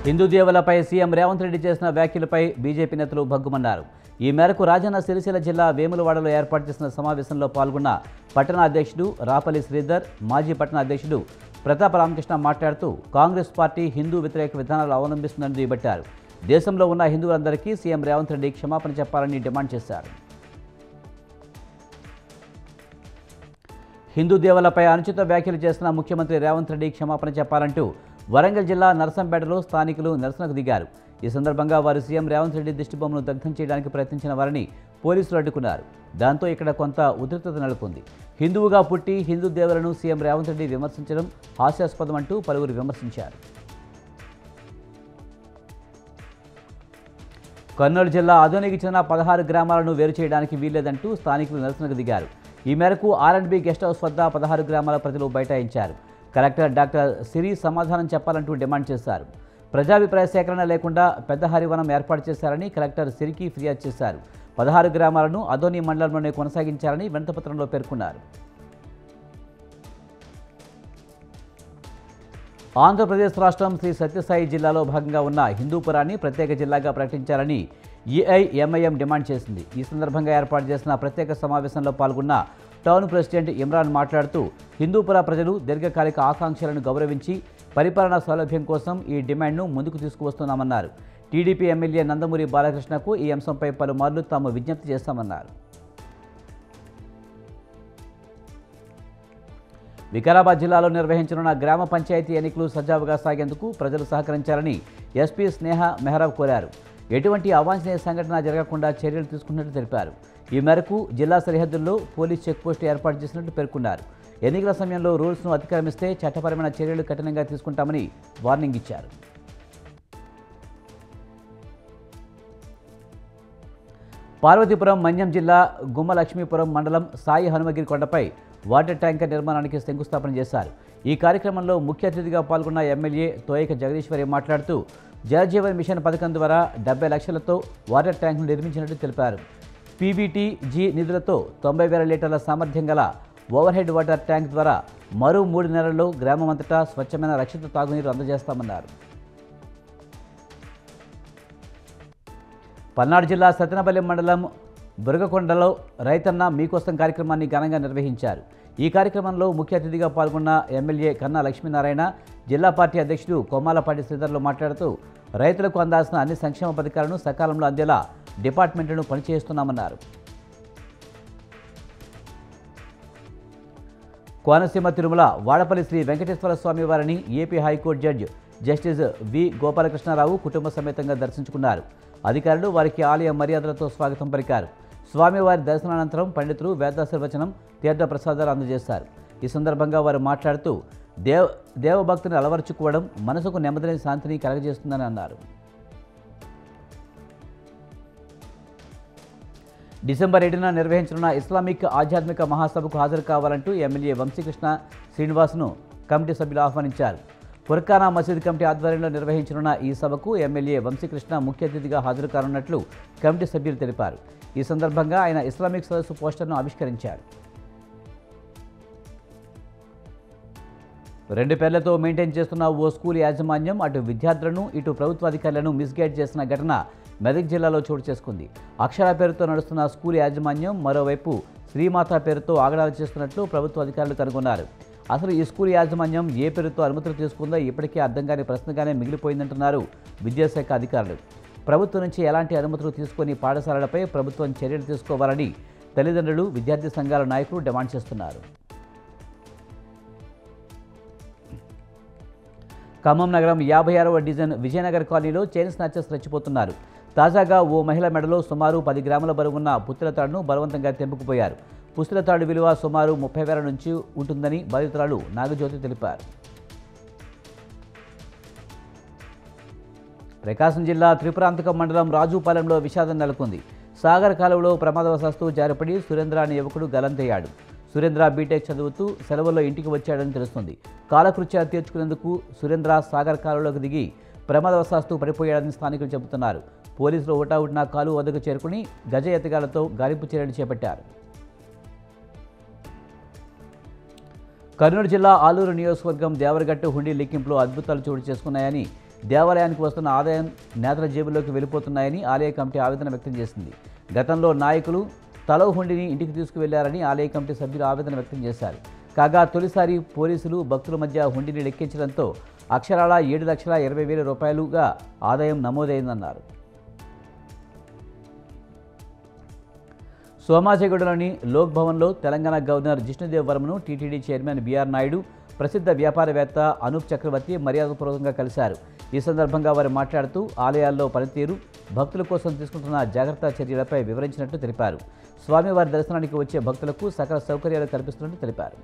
Hindu దేవులపై CM Revanth Reddy చేసిన వ్యాఖ్యలపై BJP నేతలు భగ్గుమన్నారు. ఈ మేరకు రాజన్న సిరిసిల్ల జిల్లా వేములవాడలో ఏర్పాటు చేసిన సమావేశంలో పాల్గొన్న పట్టణ అధ్యక్షుడు రాపల్లి శ్రీధర్, మాజీ పట్టణ అధ్యక్షుడు ప్రతాప రామకృష్ణ మాట్లాడుతూ కాంగ్రెస్ పార్టీ హిందూ వ్యతిరేక విధానాలు అవలంబిస్తుందని దుయ్యబట్టారు. దేశంలో ఉన్న హిందువులందరికీ సీఎం రేవంత్ రెడ్డి క్షమాపణ చెప్పాలని డిమాండ్ చేశారు. హిందూ దేవులపై అనుచిత వ్యాఖ్యలు చేసిన ముఖ్యమంత్రి రేవంత్ రెడ్డి క్షమాపణ చెప్పాలంటూ వరంగల్ జిల్లా నరసంపేటలో స్థానికులు నిరసనకు దిగారు. ఈ సందర్భంగా వారు సీఎం రేవంత్ రెడ్డి దిష్టిబొమ్మను దగ్ధం చేయడానికి ప్రయత్నించిన వారిని పోలీసులు అడ్డుకున్నారు. దాంతో ఇక్కడ కొంత ఉద్రిక్తత నెలకొంది. హిందువుగా పుట్టి హిందూ దేవులను సీఎం రేవంత్ రెడ్డి విమర్శించడం హాస్యాస్పదమంటూ పలువురు విమర్శించారు. కర్నూలు జిల్లా ఆదోనికి చెందిన 16 గ్రామాలను వేరు చేయడానికి వీల్లేదంటూ స్థానికులు నిరసనకు దిగారు. ఈ మేరకు R&B గెస్ట్ హౌస్ వద్ద 16 గ్రామాల ప్రజలు బైఠాయించారు. కలెక్టర్ డాక్టర్ సిరి సమాధానం చెప్పాలంటూ డిమాండ్ చేశారు. ప్రజాభిప్రాయ సేకరణ లేకుండా పెద్ద హరివనం ఏర్పాటు చేశారని కలెక్టర్ సిరికి ఫిర్యాదు చేశారు. 16 గ్రామాలను అదోని మండలంలోనే కొనసాగించాలని వినతిపత్రంలో పేర్కొన్నారు. ఆంధ్రప్రదేశ్ రాష్ట్రం శ్రీ సత్యసాయి జిల్లాలో భాగంగా ఉన్న హిందూపురాన్ని ప్రత్యేక జిల్లాగా ప్రకటించాలని EIMIM డిమాండ్ చేసింది. ఈ సందర్భంగా ఏర్పాటు చేసిన ప్రత్యేక సమావేశంలో పాల్గొన్న టౌన్ ప్రెసిడెంట్ ఇమ్రాన్ మాట్లాడుతూ హిందూపుర ప్రజలు దీర్ఘకాలిక ఆకాంక్షలను గౌరవించి పరిపాలనా సౌలభ్యం కోసం ఈ డిమాండ్ను ముందుకు తీసుకువస్తున్నామన్నారు. టీడీపీ ఎమ్మెల్యే నందమూరి బాలకృష్ణకు ఈ అంశంపై పలుమార్లు తాము విజ్ఞప్తి చేస్తామన్నారు. వికారాబాద్ జిల్లాలో నిర్వహించనున్న గ్రామ పంచాయతీ ఎన్నికలు సజావుగా సాగేందుకు ప్రజలు సహకరించాలని ఎస్పీ స్నేహ మెహరాబ్ కోరారు. ఎటువంటి అవాంఛనీయ సంఘటన జరగకుండా చర్యలు తీసుకున్నట్టు తెలిపారు. ఈ మేరకు జిల్లా సరిహద్దుల్లో పోలీస్ చెక్పోస్టు ఏర్పాటు చేసినట్టు పేర్కొన్నారు. ఎన్నికల సమయంలో రూల్స్ను అతిక్రమిస్తే చట్టపరమైన చర్యలు కఠినంగా తీసుకుంటామని వార్నింగ్ ఇచ్చారు. పార్వతీపురం మన్యం జిల్లా గుమ్మలక్ష్మీపురం మండలం సాయి హనుమగిరి కొండపై వాటర్ ట్యాంకర్ నిర్మాణానికి శంకుస్థాపన చేశారు. ఈ కార్యక్రమంలో ముఖ్య అతిథిగా పాల్గొన్న ఎమ్మెల్యే తోయక జగదీశ్వరి మాట్లాడుతూ జలజీవన్ మిషన్ పథకం ద్వారా 70 లక్షలతో వాటర్ ట్యాంకును నిర్మించినట్టు తెలిపారు. PBTG నిధులతో 90,000 లీటర్ల సామర్థ్యం గల ఓవర్ హెడ్ వాటర్ ట్యాంక్ ద్వారా మరో 3 నెలల్లో గ్రామమంతటా స్వచ్ఛమైన రక్షిత తాగునీరు అందజేస్తామన్నారు. పల్నాడు జిల్లా సత్తెనపల్లి మండలం బురగకొండలో రైతన్న మీకోసం కార్యక్రమాన్ని ఘనంగా నిర్వహించారు. ఈ కార్యక్రమంలో ముఖ్య అతిథిగా పాల్గొన్న ఎమ్మెల్యే కన్నా లక్ష్మీనారాయణ, జిల్లా పార్టీ అధ్యక్షుడు కొమ్మాలపాటి శ్రీధర్లు మాట్లాడుతూ రైతులకు అందాల్సిన అన్ని సంక్షేమ పథకాలను సకాలంలో అందేలా డిపార్ట్మెంట్లను పనిచేస్తున్నామన్నారు. కోనసీమ తిరుమల వాడపల్లి శ్రీ వెంకటేశ్వర స్వామి వారిని ఏపీ హైకోర్టు జడ్జి జస్టిస్ వి గోపాలకృష్ణారావు కుటుంబ సమేతంగా దర్శించుకున్నారు. అధికారులు వారికి ఆలయ మర్యాదలతో స్వాగతం పలికారు. స్వామివారి దర్శనానంతరం పండితులు వేదాశీర్వచనం, తీర్థ ప్రసాదాలు అందజేశారు. ఈ సందర్భంగా వారు మాట్లాడుతూ దేవభక్తిని అలవర్చుకోవడం మనసుకు నెమ్మదిని, శాంతిని కలగజేస్తుందని అన్నారు. డిసెంబర్ 7న నిర్వహించనున్న ఇస్లామిక్ ఆధ్యాత్మిక మహాసభకు హాజరు కావాలంటూ ఎమ్మెల్యే వంశీకృష్ణ శ్రీనివాస్ను కమిటీ సభ్యులు ఆహ్వానించారు. ఫుర్ఖానా మసీద్ కమిటీ ఆధ్వర్యంలో నిర్వహించనున్న ఈ సభకు ఎమ్మెల్యే వంశీకృష్ణ ముఖ్య అతిథిగా హాజరు కానున్నట్లు కమిటీ సభ్యులు తెలిపారు. ఈ సందర్భంగా ఆయన ఇస్లామిక్ సదస్సు పోస్టర్ను ఆవిష్కరించారు. 2 పేర్లతో మెయింటైన్ చేస్తున్న ఓ స్కూల్ యాజమాన్యం అటు విద్యార్థులను ఇటు ప్రభుత్వాధికారులను మిస్గైడ్ చేసిన ఘటన మెదక్ జిల్లాలో చోటు చేసుకుంది. అక్షర పేరుతో నడుస్తున్న స్కూల్ యాజమాన్యం మరోవైపు శ్రీమాత పేరుతో ఆగడాలు చేస్తున్నట్లు ప్రభుత్వ అధికారులు కనుగొన్నారు. అసలు ఈ స్కూల్ యాజమాన్యం ఏ పేరుతో అనుమతులు తీసుకుందో ఇప్పటికీ అర్థం కాని ప్రశ్నగానే మిగిలిపోయిందంటున్నారు విద్యాశాఖ అధికారులు. ప్రభుత్వం నుంచి ఎలాంటి అనుమతులు తీసుకొని పాఠశాలలపై ప్రభుత్వం చర్యలు తీసుకోవాలని తల్లిదండ్రులు, విద్యార్థి సంఘాల నాయకులు డిమాండ్ చేస్తున్నారు. ఖమ్మం నగరం 56వ డివిజన్ విజయనగర్ కాలనీలో చైన్ స్నాచర్స్ రెచ్చిపోతున్నారు. తాజాగా ఓ మహిళ మెడలో సుమారు 10 గ్రాముల బరువున్న పుస్తెల తాడును బలవంతంగా తెంపుకుపోయారు. పుస్తెల తాడు విలువ సుమారు 30,000 నుంచి ఉంటుందని బాధితురాలు నాగజ్యోతి తెలిపారు. ప్రకాశం జిల్లా త్రిపురాంతకం మండలం రాజుపాలెంలో విషాదం నెలకొంది. సాగర్ కాలువలో ప్రమాదవశాత్తు జారిపడి సురేంద్ర అనే యువకుడు గల్లంతయ్యాడు. సురేంద్ర బీటెక్ చదువుతూ సెలవుల్లో ఇంటికి వచ్చాడని తెలుస్తుంది. కాలకృత్యాలు తీర్చుకునేందుకు సురేంద్ర సాగర్ కాలువలోకి దిగి ప్రమాదవశాత్తు పడిపోయాడని స్థానికులు చెబుతున్నారు. పోలీసులు హుటాహుటిన కాలువ వద్దకు చేరుకుని గజ ఎత్తుగాలతో గాలింపు చర్యలు చేపట్టారు. కర్నూలు జిల్లా ఆలూరు నియోజకవర్గం దేవరగట్టు హుండీ లెక్కింపులో అద్భుతాలు చోటు చేసుకున్నాయని దేవాలయానికి వస్తున్న ఆదాయం నేతల జేబుల్లోకి వెళ్ళిపోతున్నాయని ఆలయ కమిటీ ఆవేదన వ్యక్తం చేసింది. గతంలో నాయకులు తలో హుండీని ఇంటికి తీసుకువెళ్లారని ఆలయ కమిటీ సభ్యులు ఆవేదన వ్యక్తం చేశారు. కాగా తొలిసారి పోలీసులు భక్తుల మధ్య హుండీని లెక్కించడంతో అక్షరాల 7,20,000 రూపాయలుగా ఆదాయం నమోదైందన్నారు. సోమాజిగూడలోని లోక్ భవన్లో తెలంగాణ గవర్నర్ జిష్ణుదేవ్ వర్మను టీటీడీ చైర్మన్ బీఆర్ నాయుడు, ప్రసిద్ధ వ్యాపారవేత్త అనూప్ చక్రవర్తి మర్యాదపూర్వకంగా కలిశారు. ఈ సందర్భంగా వారు మాట్లాడుతూ ఆలయాల్లో పనితీరు, భక్తుల కోసం తీసుకుంటున్న జాగ్రత్త చర్యలపై వివరించినట్టు తెలిపారు. స్వామివారి దర్శనానికి వచ్చే భక్తులకు సకల సౌకర్యాలు కల్పిస్తున్నట్టు తెలిపారు.